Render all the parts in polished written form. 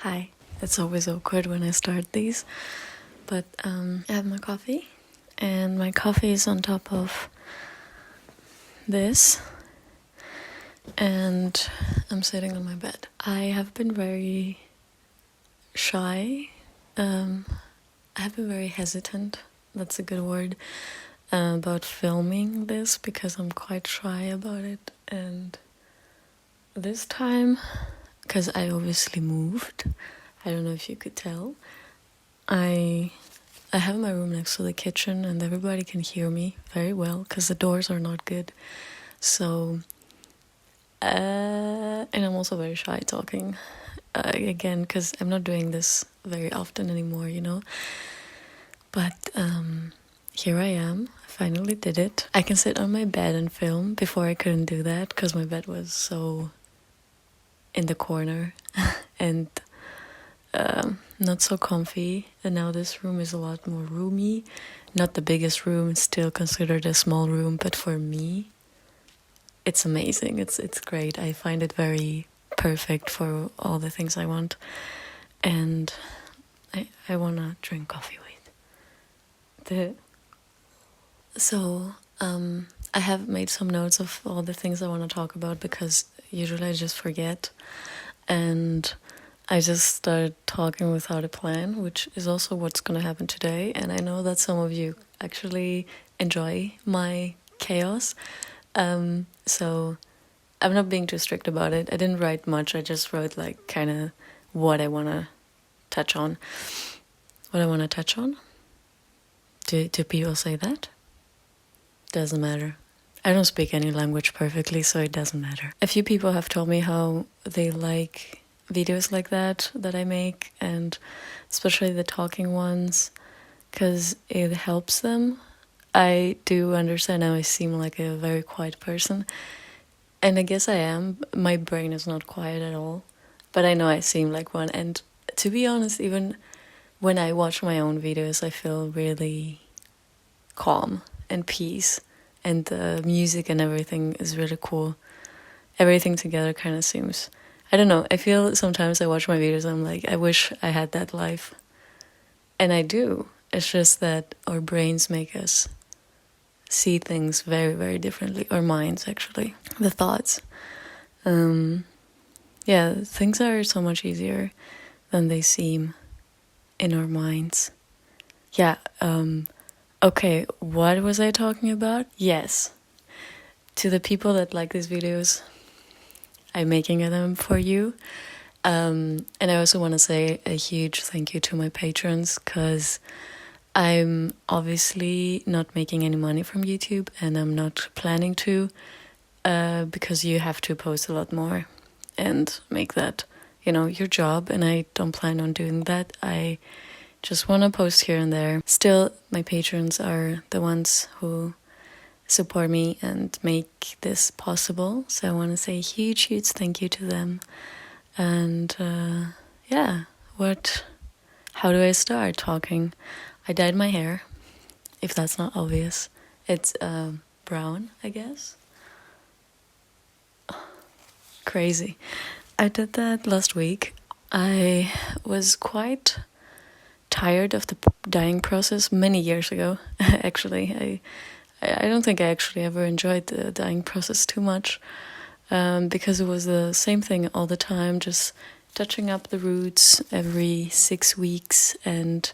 Hi. It's always awkward when I start these, but I have my coffee, and my coffee is on top of this, and I'm sitting on my bed. I have been very shy. I have been very hesitant, that's a good word, about filming this because I'm quite shy about it. And this time, because I obviously moved, I don't know if you could tell, I have my room next to the kitchen and everybody can hear me very well because the doors are not good. So, and I'm also very shy talking, again, because I'm not doing this very often anymore, you know. But here I am. I finally did it. I can sit on my bed and film. Before I couldn't do that because my bed was so in the corner and not so comfy. And now this room is a lot more roomy. Not the biggest room, it's still considered a small room, but for me it's amazing. It's great. I find it very perfect for all the things I want. And I wanna drink coffee with it. So I have made some notes of all the things I want to talk about because usually I just forget. And I just started talking without a plan, which is also what's going to happen today. And I know that some of you actually enjoy my chaos. So I'm not being too strict about it. I didn't write much. I just wrote like kind of what I want to touch on. What I want to touch on? Do people say that? Doesn't matter. I don't speak any language perfectly, so it doesn't matter. A few people have told me how they like videos like that I make, and especially the talking ones, because it helps them. I do understand now I seem like a very quiet person, and I guess I am. My brain is not quiet at all, but I know I seem like one. And to be honest, even when I watch my own videos, I feel really calm and peace, and the music and everything is really cool. Everything together kind of seems, I don't know, I feel sometimes I watch my videos and I'm like, I wish I had that life. And I do. It's just that our brains make us see things very, very differently. Our minds, actually. The thoughts. Yeah, things are so much easier than they seem in our minds. Yeah, okay, what was I talking about? Yes. To the people that like these videos, I'm making them for you. And I also want to say a huge thank you to my patrons, because I'm obviously not making any money from YouTube, and I'm not planning to, because you have to post a lot more and make that, your job, and I don't plan on doing that. I just want to post here and there. Still, my patrons are the ones who support me and make this possible. So I want to say a huge, huge thank you to them. And yeah, how do I start talking? I dyed my hair, if that's not obvious. It's brown, I guess. Crazy. I did that last week. I was quite tired of the dyeing process many years ago. Actually, I don't think I actually ever enjoyed the dyeing process too much, because it was the same thing all the time, just touching up the roots every 6 weeks and,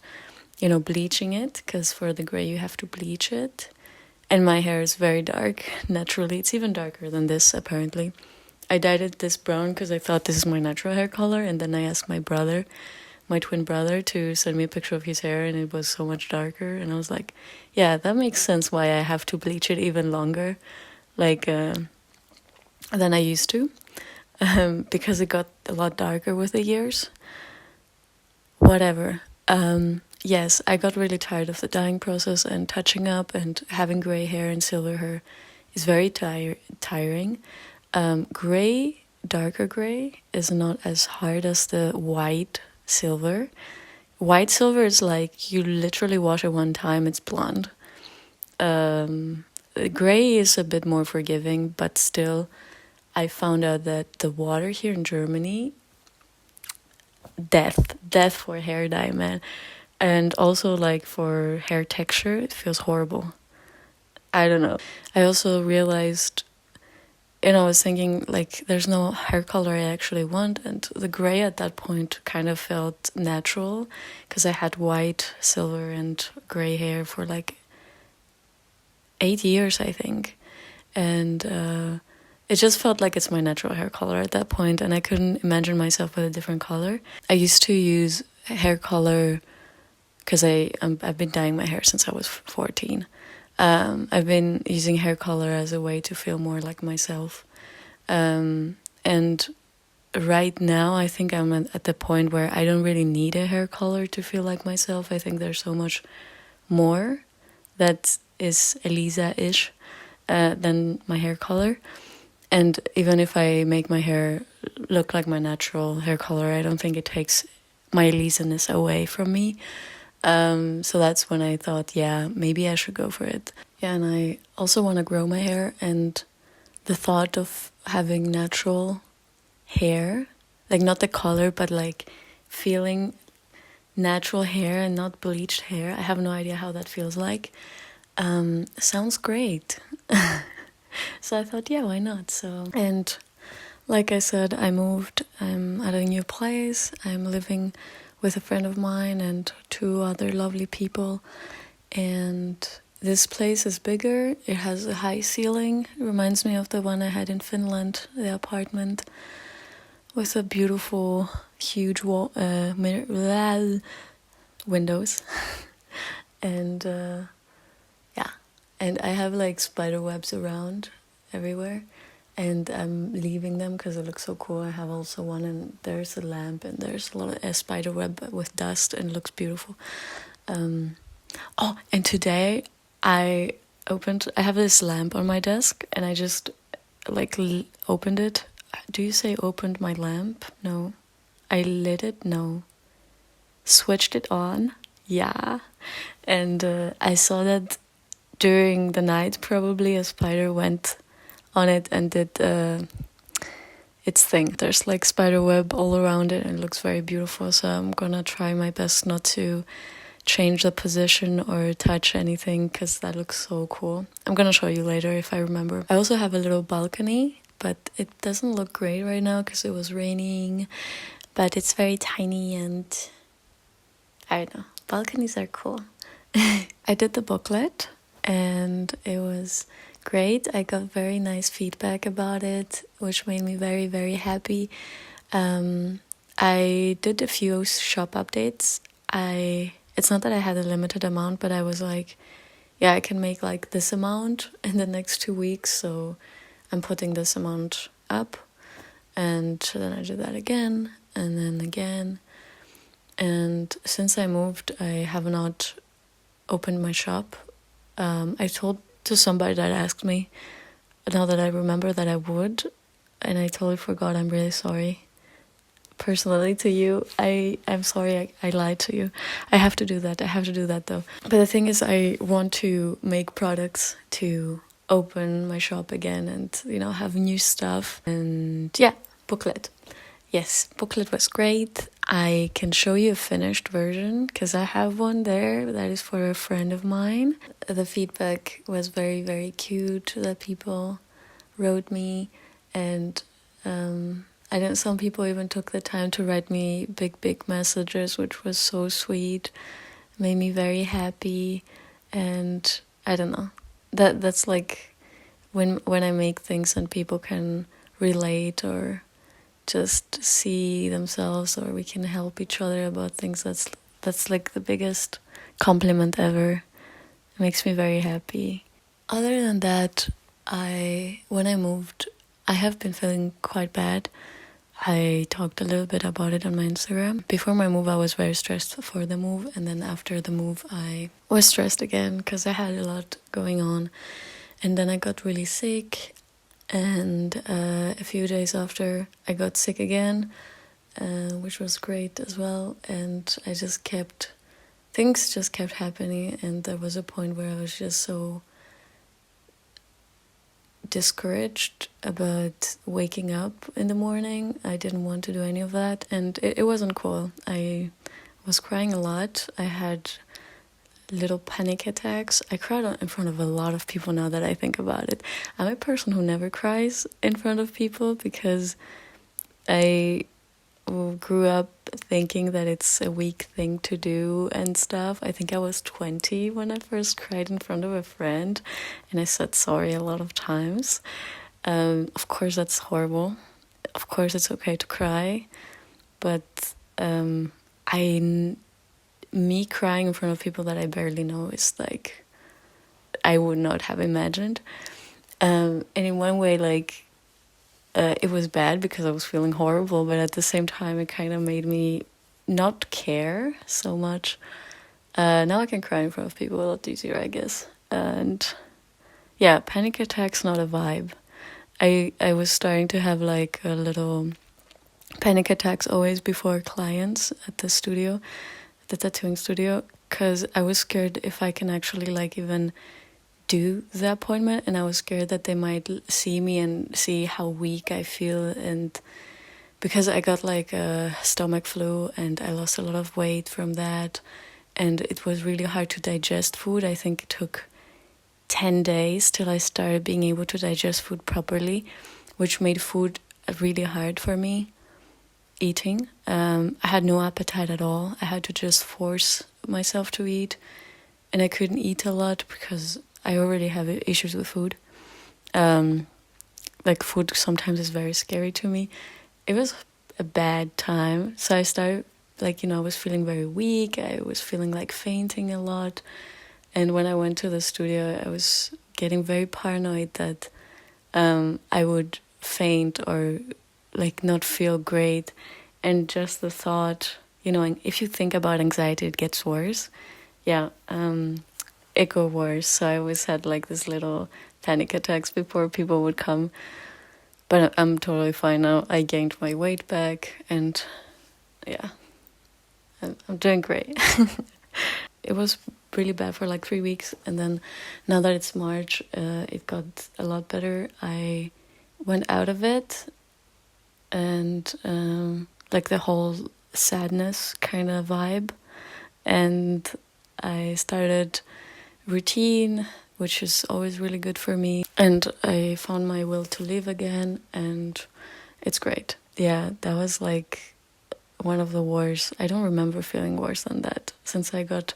bleaching it, because for the gray you have to bleach it. And my hair is very dark, naturally. It's even darker than this, apparently. I dyed it this brown because I thought this is my natural hair color, and then I asked my twin brother, to send me a picture of his hair, and it was so much darker, and I was like, yeah, that makes sense why I have to bleach it even longer, like, than I used to, because it got a lot darker with the years. Whatever. Yes, I got really tired of the dyeing process, and touching up and having gray hair and silver hair is very tiring. Darker gray is not as hard as the white silver. White silver is like you literally wash it one time, it's blonde. Gray is a bit more forgiving, but still, I found out that the water here in Germany death for hair dye, man. And also like for hair texture, it feels horrible. I don't know. I also realized, I was thinking like there's no hair color I actually want, and the gray at that point kind of felt natural because I had white, silver, and gray hair for like 8 years, I think. And it just felt like it's my natural hair color at that point, and I couldn't imagine myself with a different color. I used to use hair color because I've been dyeing my hair since I was 14. I've been using hair color as a way to feel more like myself. And right now, I think I'm at the point where I don't really need a hair color to feel like myself. I think there's so much more that is Eliza-ish than my hair color. And even if I make my hair look like my natural hair color, I don't think it takes my Eliza-ness away from me. So that's when I thought, yeah, maybe I should go for it. Yeah, and I also want to grow my hair, and the thought of having natural hair, like not the color, but like feeling natural hair and not bleached hair, I have no idea how that feels like. Sounds great. So I thought, yeah, why not? So, and like I said, I moved. I'm at a new place. I'm living with a friend of mine and 2 other lovely people. And this place is bigger. It has a high ceiling. It reminds me of the one I had in Finland, the apartment, with a beautiful, huge windows. And yeah, and I have like spider webs around everywhere. And I'm leaving them because it looks so cool. I have also one, and there's a lamp, and there's a spider web with dust, and it looks beautiful. And today I have this lamp on my desk, and I just like opened it. Do you say opened my lamp? No. I lit it? No. Switched it on? Yeah. And I saw that during the night, probably a spider went on it and did its thing. There's like spider web all around it, and it looks very beautiful. So I'm gonna try my best not to change the position or touch anything because that looks so cool. I'm gonna show you later if I remember. I also have a little balcony, but it doesn't look great right now because it was raining. But it's very tiny, and I don't know. Balconies are cool. I did the booklet, and it was great. I got very nice feedback about it, which made me very, very happy. I did a few shop updates. It's not that I had a limited amount, but I was like, yeah, I can make like this amount in the next 2 weeks, so I'm putting this amount up. And then I did that again, and then again. And since I moved, I have not opened my shop. I told to somebody that asked me, now that I remember, that I would, and I totally forgot. I'm really sorry. Personally to you, I'm sorry I lied to you. I have to do that though. But the thing is, I want to make products to open my shop again and, have new stuff. And yeah, booklet. Yes, booklet was great. I can show you a finished version because I have one there that is for a friend of mine. The feedback was very, very cute that people wrote me, and some people even took the time to write me big messages, which was so sweet. Made me very happy. And I don't know. That's like when I make things and people can relate or just see themselves, or we can help each other about things. That's like the biggest compliment ever. It makes me very happy. Other than that, when I moved, I have been feeling quite bad. I talked a little bit about it on my Instagram. Before my move, I was very stressed for the move, and then after the move, I was stressed again because I had a lot going on. And then I got really sick, and a few days after, I got sick again, which was great as well. And things just kept happening, and there was a point where I was just so discouraged about waking up in the morning. I didn't want to do any of that, and it wasn't cool. I was crying a lot. I had little panic attacks. I cried in front of a lot of people now that I think about it. I'm a person who never cries in front of people because I grew up thinking that it's a weak thing to do and stuff. I think I was 20 when I first cried in front of a friend, and I said sorry a lot of times. Of course, that's horrible. Of course, it's okay to cry, but me crying in front of people that I barely know is like, I would not have imagined. And in one way, like, it was bad because I was feeling horrible, but at the same time, it kind of made me not care so much. Now I can cry in front of people a lot easier, I guess. And yeah, panic attacks, not a vibe. I was starting to have like a little panic attacks always before clients at the studio, the tattooing studio, because I was scared if I can actually like even do the appointment, and I was scared that they might see me and see how weak I feel, and because I got like a stomach flu and I lost a lot of weight from that, and it was really hard to digest food. I think it took 10 days till I started being able to digest food properly, which made food really hard for me eating. I had no appetite at all. I had to just force myself to eat, and I couldn't eat a lot because I already have issues with food. Like food sometimes is very scary to me. It was a bad time. So I started, like, I was feeling very weak. I was feeling like fainting a lot. And when I went to the studio, I was getting very paranoid that I would faint or like not feel great. And just the thought, and if you think about anxiety, it gets worse. Yeah, it got worse. So I always had like this little panic attacks before people would come. But I'm totally fine now. I gained my weight back, and yeah, I'm doing great. It was really bad for like 3 weeks, and then now that it's March, it got a lot better. I went out of it, and like the whole sadness kind of vibe, and I started routine, which is always really good for me, and I found my will to live again, and it's great. Yeah, that was like one of the worst. I don't remember feeling worse than that since I got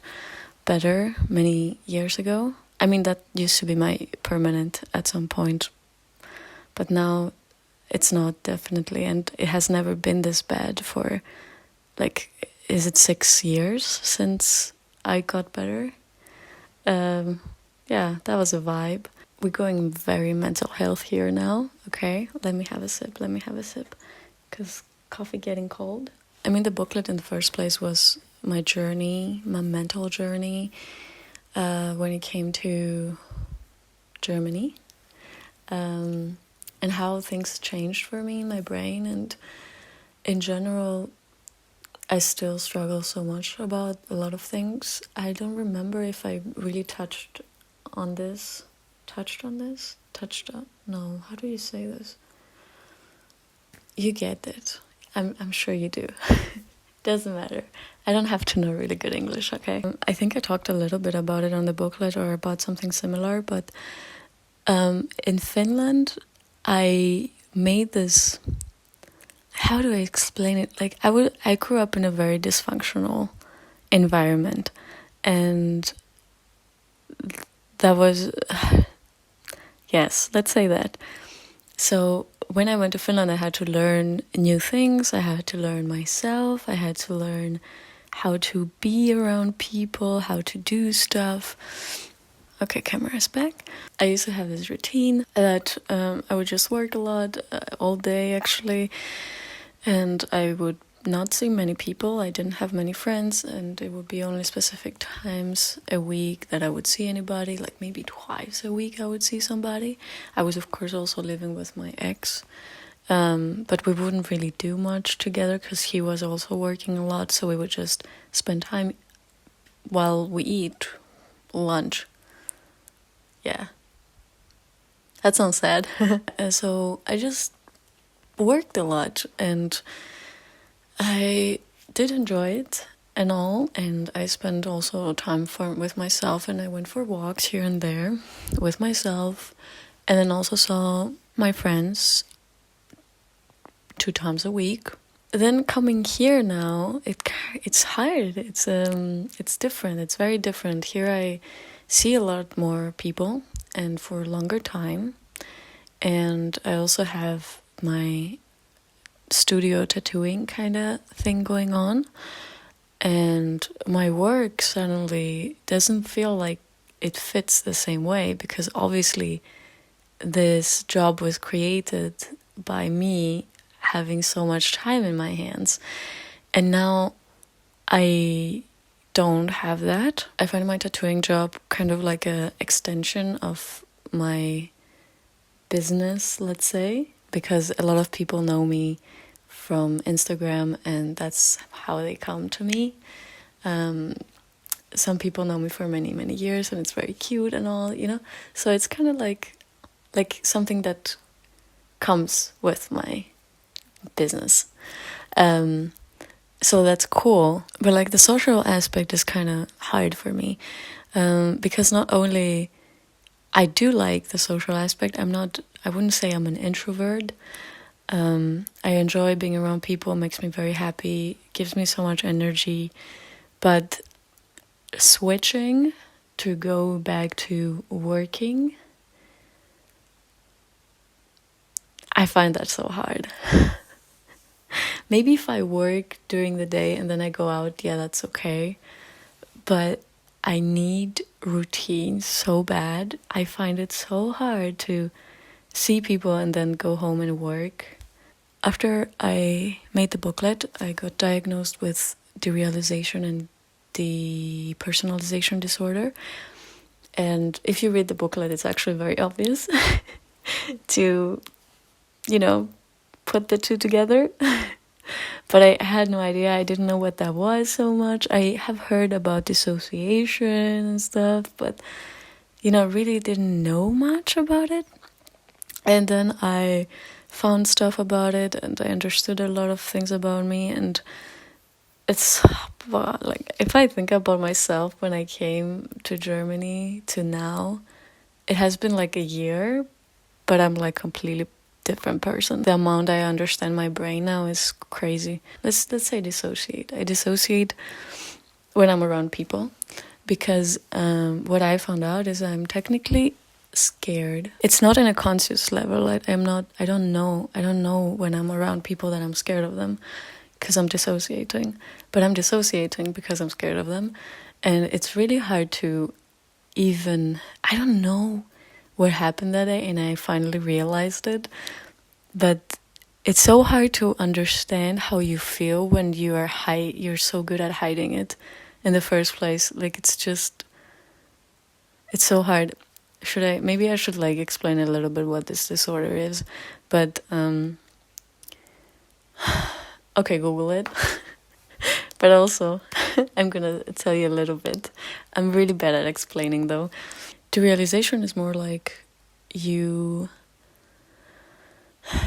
better many years ago. I mean, that used to be my permanent at some point, but now it's not, definitely, and it has never been this bad for like, is it 6 years since I got better? Yeah, that was a vibe. We're going very mental health here now. Okay, let me have a sip, because coffee getting cold. I mean, the booklet in the first place was my journey, my mental journey, when it came to Germany, and how things changed for me in my brain, and in general, I still struggle so much about a lot of things. I don't remember if I really touched on this. No, how do you say this? You get it. I'm sure you do. Doesn't matter. I don't have to know really good English, okay? I think I talked a little bit about it on the booklet or about something similar, but in Finland, I made this... How do I explain it? Like, I grew up in a very dysfunctional environment, and that was... Yes, let's say that. So when I went to Finland, I had to learn new things. I had to learn myself. I had to learn how to be around people, how to do stuff. Okay, camera's back. I used to have this routine that I would just work a lot, all day actually, and I would not see many people. I didn't have many friends, and it would be only specific times a week that I would see anybody, like maybe twice a week I would see somebody. I was, of course, also living with my ex, but we wouldn't really do much together because he was also working a lot, so we would just spend time while we eat lunch. Yeah. That sounds sad. So I just worked a lot, and I did enjoy it and all, and I spent also time with myself, and I went for walks here and there with myself, and then also saw my friends 2 times a week. Then coming here now, it's hard. It's different. It's very different. Here I see a lot more people and for a longer time, and I also have my studio tattooing kind of thing going on, and my work suddenly doesn't feel like it fits the same way, because obviously this job was created by me having so much time in my hands, and now I don't have that. I find my tattooing job kind of like a extension of my business, let's say, because a lot of people know me from Instagram, and that's how they come to me. Some people know me for many, many years, and it's very cute and all, you know? So it's kind of like something that comes with my business. So that's cool. But like the social aspect is kind of hard for me, because not only I do like the social aspect, I wouldn't say I'm an introvert. I enjoy being around people, makes me very happy, gives me so much energy. But switching to go back to working, I find that so hard. Maybe if I work during the day and then I go out, yeah, that's okay. But I need routine so bad. I find it so hard to see people and then go home and work. After I made the booklet, I got diagnosed with derealization and depersonalization disorder. And if you read the booklet, it's actually very obvious to, put the two together. But I had no idea. I didn't know what that was so much. I have heard about dissociation and stuff, but, really didn't know much about it. And then I found stuff about it, and I understood a lot of things about me. And it's like, if I think about myself when I came to Germany to now, it has been like a year, but I'm like completely different person. The amount I understand my brain now is crazy. Let's say dissociate. I dissociate when I'm around people, because what I found out is I'm technically scared. It's not in a conscious level. I don't know when I'm around people that I'm scared of them, because I'm dissociating. But I'm dissociating because I'm scared of them, and it's really hard to even, I don't know what happened that day, and I finally realized it. But it's so hard to understand how you feel when you're so good at hiding it in the first place. Like, it's so hard. Maybe I should like explain a little bit what this disorder is, but okay, Google it. But also, I'm gonna tell you a little bit. I'm really bad at explaining though. Derealization is more like you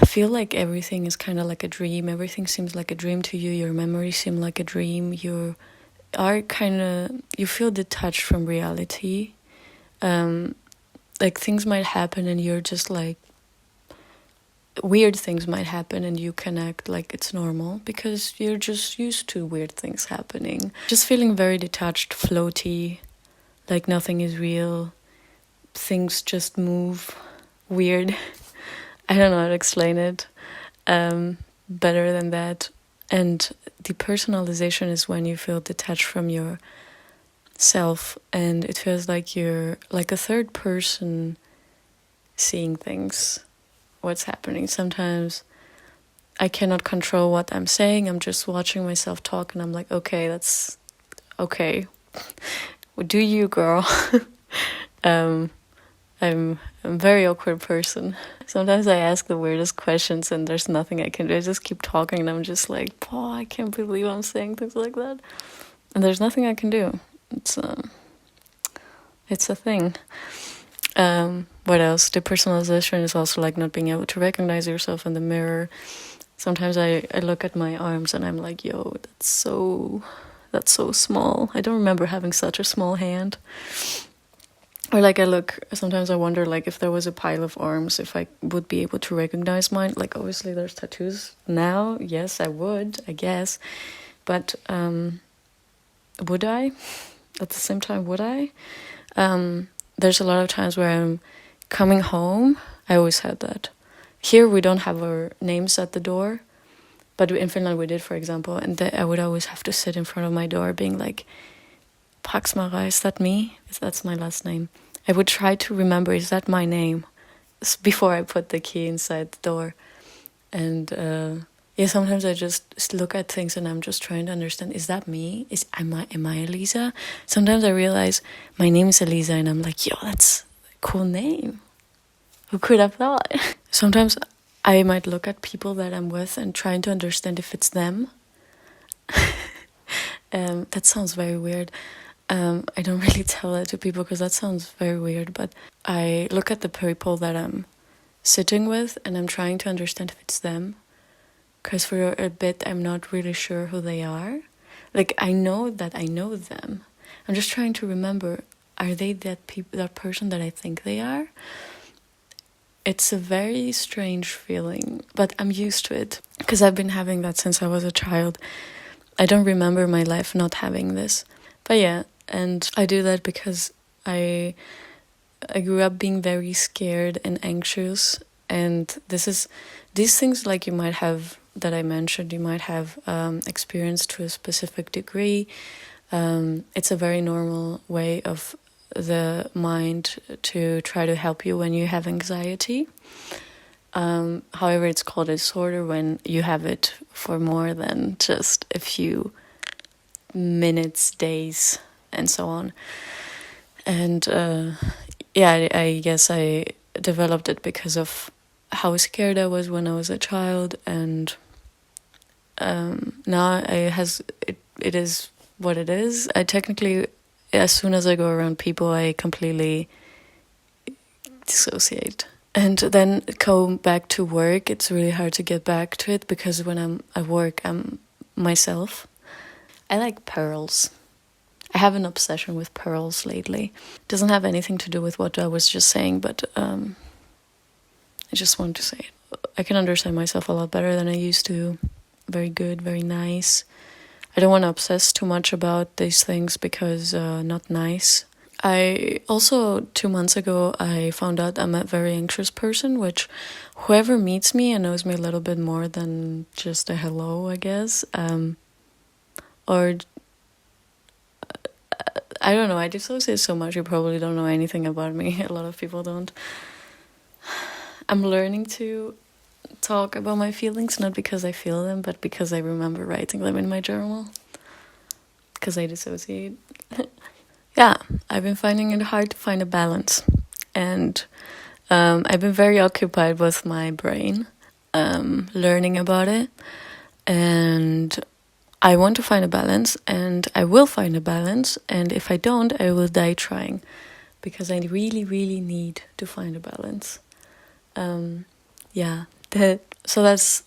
feel like everything is kind of like a dream. Everything seems like a dream to you. Your memories seem like a dream. You feel detached from reality. Like things might happen and you're just like, weird things might happen and you can act like it's normal because you're just used to weird things happening. Just feeling very detached, floaty, like nothing is real. Things just move weird. I don't know how to explain it better than that. And depersonalization is when you feel detached from your self, and it feels like you're like a third person seeing things, what's happening. Sometimes I cannot control what I'm saying. I'm just watching myself talk, and I'm like, okay, that's okay. Well, do you, girl? I'm a very awkward person. Sometimes I ask the weirdest questions and there's nothing I can do. I just keep talking and I'm just like, oh, I can't believe I'm saying things like that. And there's nothing I can do. It's a thing. What else? Depersonalization is also like not being able to recognize yourself in the mirror. Sometimes I look at my arms and I'm like, yo, that's so small. I don't remember having such a small hand. Or like sometimes I wonder like if there was a pile of arms, if I would be able to recognize mine. Like obviously there's tattoos now. Yes, I would, I guess. But would I? At the same time, would I? There's a lot of times where I'm coming home. I always had that. Here we don't have our names at the door, but in Finland we did, for example. And I would always have to sit in front of my door being like, Praxmarer, is that me? That's my last name. I would try to remember, is that my name? Before I put the key inside the door. And sometimes I just look at things and I'm just trying to understand, is that me? Am I Eliza? Sometimes I realize my name is Eliza and I'm like, yo, that's a cool name. Who could have thought? Sometimes I might look at people that I'm with and trying to understand if it's them. That sounds very weird. I don't really tell that to people because that sounds very weird, but I look at the people that I'm sitting with and I'm trying to understand if it's them. Because for a bit, I'm not really sure who they are. Like, I know that I know them. I'm just trying to remember, are they that person that I think they are? It's a very strange feeling, but I'm used to it. Because I've been having that since I was a child. I don't remember my life not having this. But yeah, and I do that because I grew up being very scared and anxious. And these things like you might have, that I mentioned, you might have experienced to a specific degree. It's a very normal way of the mind to try to help you when you have anxiety. However, it's called a disorder when you have it for more than just a few minutes, days, and so on. And I guess I developed it because of how scared I was when I was a child, and now it is what it is. I technically, as soon as I go around people, I completely dissociate. And then go back to work, it's really hard to get back to it because when I'm at work, I'm myself. I like pearls. I have an obsession with pearls lately. It doesn't have anything to do with what I was just saying, but I just wanted to say it. I can understand myself a lot better than I used to. Very good, very nice. I don't want to obsess too much about these things because not nice. I also, 2 months ago, I found out I'm a very anxious person, which whoever meets me and knows me a little bit more than just a hello, I guess, or I don't know, I dissociate so much, you probably don't know anything about me. A lot of people don't. I'm learning to talk about my feelings, not because I feel them, but because I remember writing them in my journal. Because I dissociate. Yeah, I've been finding it hard to find a balance. And I've been very occupied with my brain, learning about it. And I want to find a balance, and I will find a balance. And if I don't, I will die trying. Because I really, really need to find a balance. So that's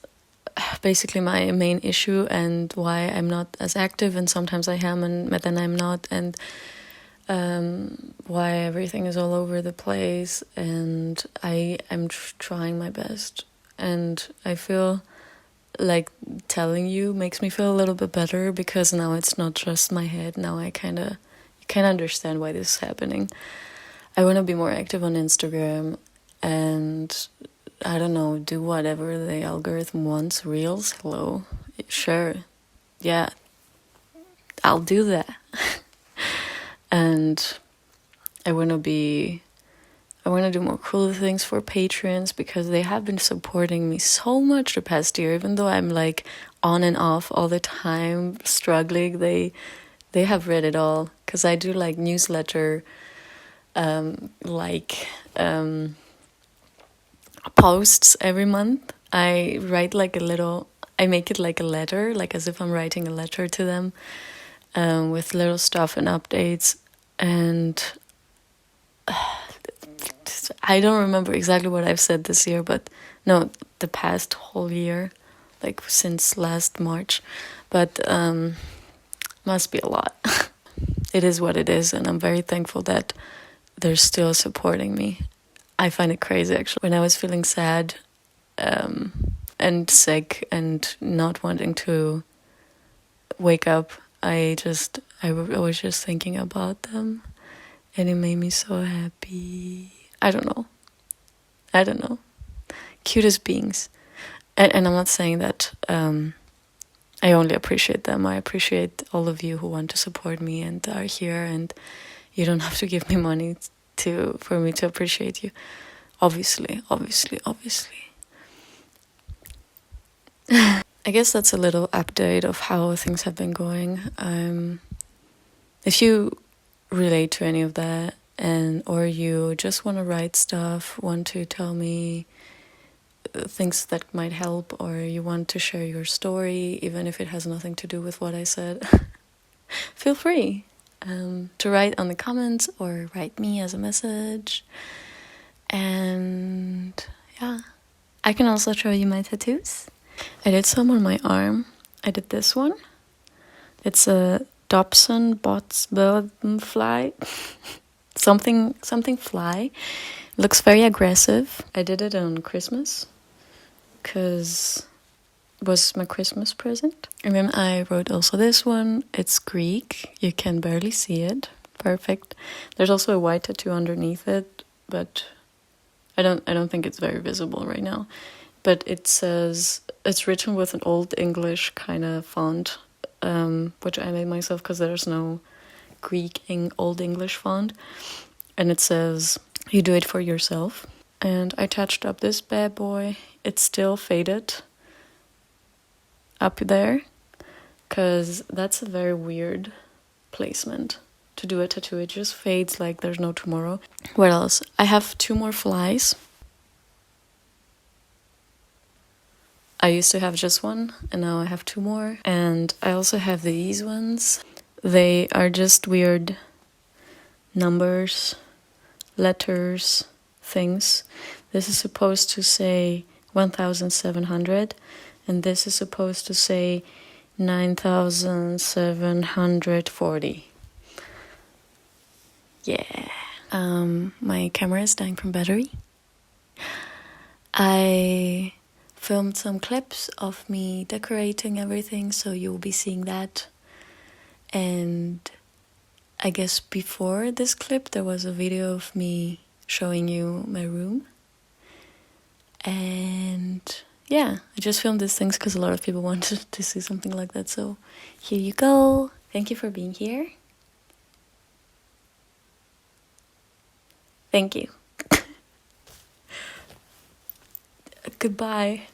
basically my main issue and why I'm not as active, and sometimes I am and then I'm not, and why everything is all over the place, and I am trying my best, and I feel like telling you makes me feel a little bit better because now it's not just my head. Now I kind of understand why this is happening. I want to be more active on Instagram and I don't know, do whatever the algorithm wants. Reels, hello, sure, yeah, I'll do that. And I want to do more cool things for patrons because they have been supporting me so much the past year, even though I'm like on and off all the time, struggling. They have read it all because I do like newsletter, posts every month. I write I make it like a letter, like as if I'm writing a letter to them, with little stuff and updates, and I don't remember exactly what I've said this year, but no, the past whole year, like since last March, but must be a lot. It is what it is, and I'm very thankful that they're still supporting me. I find it crazy, actually. When I was feeling sad and sick and not wanting to wake up, I was just thinking about them, and it made me so happy. I don't know. Cutest beings. And I'm not saying that I only appreciate them. I appreciate all of you who want to support me and are here, and you don't have to give me money for me to appreciate you. Obviously. I guess that's a little update of how things have been going. If you relate to any of that, or you just want to write stuff, want to tell me things that might help, or you want to share your story, even if it has nothing to do with what I said, feel free to write on the comments or write me as a message. And yeah, I can also show you my tattoos. I did some on my arm. I did this one. It's a Dobson Bots Bird Fly. something fly. Looks very aggressive. I did it on Christmas because it was my Christmas present. And then I wrote also this one. It's Greek. You can barely see it. Perfect. There's also a white tattoo underneath it, but I don't think it's very visible right now. But it says, it's written with an Old English kind of font, which I made myself because there's no Greek Old English font. And it says, you do it for yourself. And I touched up this bad boy. It's still faded up there, because that's a very weird placement to do a tattoo. It just fades like there's no tomorrow. What else? I have 2 more flies. I used to have just one, and now I have 2 more. And I also have these ones. They are just weird numbers, letters, things. This is supposed to say 1,700, and this is supposed to say 9,740. Yeah. My camera is dying from battery. I filmed some clips of me decorating everything, so you'll be seeing that. And I guess before this clip there was a video of me showing you my room. And yeah, I just filmed these things because a lot of people wanted to see something like that, so here you go. Thank you for being here. Thank you. Goodbye.